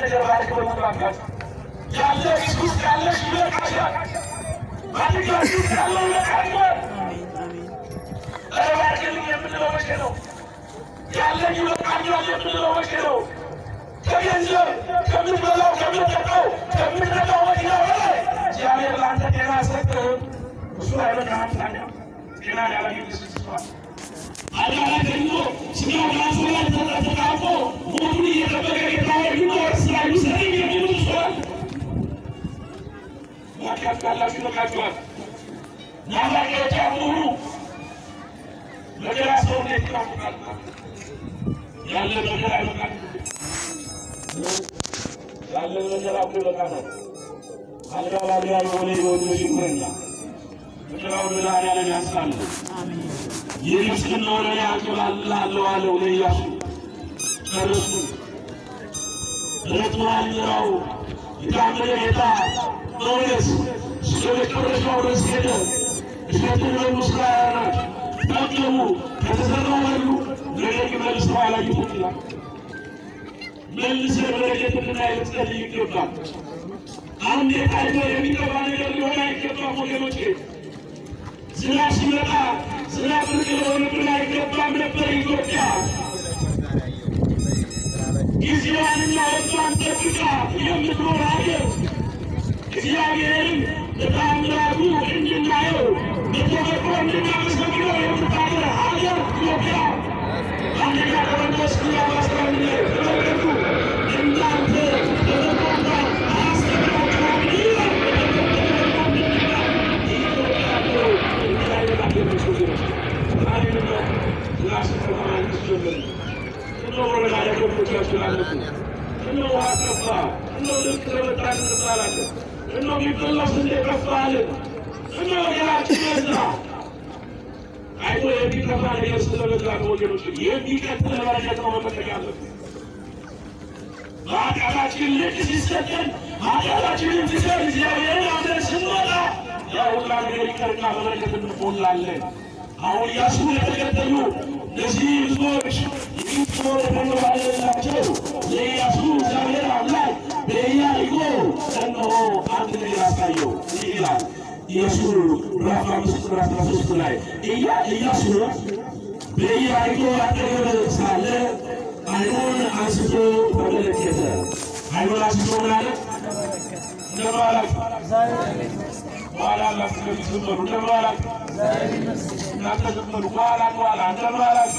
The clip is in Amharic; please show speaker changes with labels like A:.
A: በስተጀርባ ለከበባካት ያለ ኢየሱስ ያለ ይለካሻ ማንኛውም ያለው ይለካል ለባርክልኝ የምንለው መቼ ነው? ያለ ይለካል የምንለው መቼ ነው? ከገንዘብ ከምትበላው ከምትጠጣው ከምትነዳው መኪና በላይ እግዚአብሔር ለአንተ ጤና ሰጥህ። እሱ አይበቃህም ታዲያ ጤና ያላገኝ ስስቷል አላላ ደግሞ ስጋው ራሱ ላይ ተጣጣፎ ሞቱን እየጠበቀ ጌታዬ ይኖርስ ላይ ሰኝ የሚሉ ሰዋል ማካት ካላችሁ ነቃችኋል። ናባቄዎች አሁኑ ለሌላ ሰው እንዴት ይናፍቃል? ያለ ነገር አይበቃል። ያለ ነገር አብሮ ይበቃል። አልጋ ባልጋ የሆነ የወንዶች ይኩረኛ ምክራውን መድኃኒዓለም ያንሳል። የምስክናውን ያንቀባልላለሁ አለው ለኢያሱ ከርሱ ረትማኛው የታመነ ጌታ በእውነት እስከ መጨረሻው ድረስ ሄደ። እሸቱን ለሙስራያኖች ጠቀሙ ከተዘራው በሉ ነገር ግን መልሰው አላዩትም ይላል። መልሰን በረከት እንድናይ ልንጸልይ ይገባል። አንድ የታይቶ የሚገባ ነገር ሊሆን አይገባም ወገኖቼ። ዝናብ ሲመጣ ዝናብ ብርቅ ሊሆንብን አይገባም ነበር። ኢትዮጵያ ጊዜዋንና ወቅቷን ጠብቃ የምትኖር ሀገር እግዚአብሔርን በተአምራቱ እንድናየው በተፈጥሮ እንድናመሰግነው የምታደር ሀገር ኢትዮጵያ። አንደኛ ቆሮንቶስ ምዕራፍ 11 ላይ ተመልከቱ። እናንተ በተቆጣ አያስገድዳችሁም ይላል። አይቶ የሚከፋ ነገር ስለበዛ ወገኖች የሚቀጥል በረከት ነው መፈለግ ያለብን። በኃጢአታችን ልክ ሲሰጠን ኃጢአታችንን ትተን እግዚአብሔርን አምነን ስንወጣ ያ ሁላ ነገር ይቀርና በበረከት እንሞላለን። አሁን ኢያሱ የተከተሉ እነዚህ ሕዝቦች የሚኖር ተመባለላቸው ለኢያሱ እግዚአብሔር አምላክ በኢያሪኮ እነሆ አንድ ነገር አሳየው። ይህ ይላል ኢያሱ ምዕራፍ 5 ቁጥር 13 ላይ ኢያሱ በኢያሪኮ አጠገብ ሳለ ዓይኑን አንስቶ ተመለከተ። ዓይኑን አንስቶ ምን አለ? እንደባላክ በኋላ አላችሁ ለሚዝመሩ እንደባላክ እናንተ ዝመሩ በኋላ እንደባላክ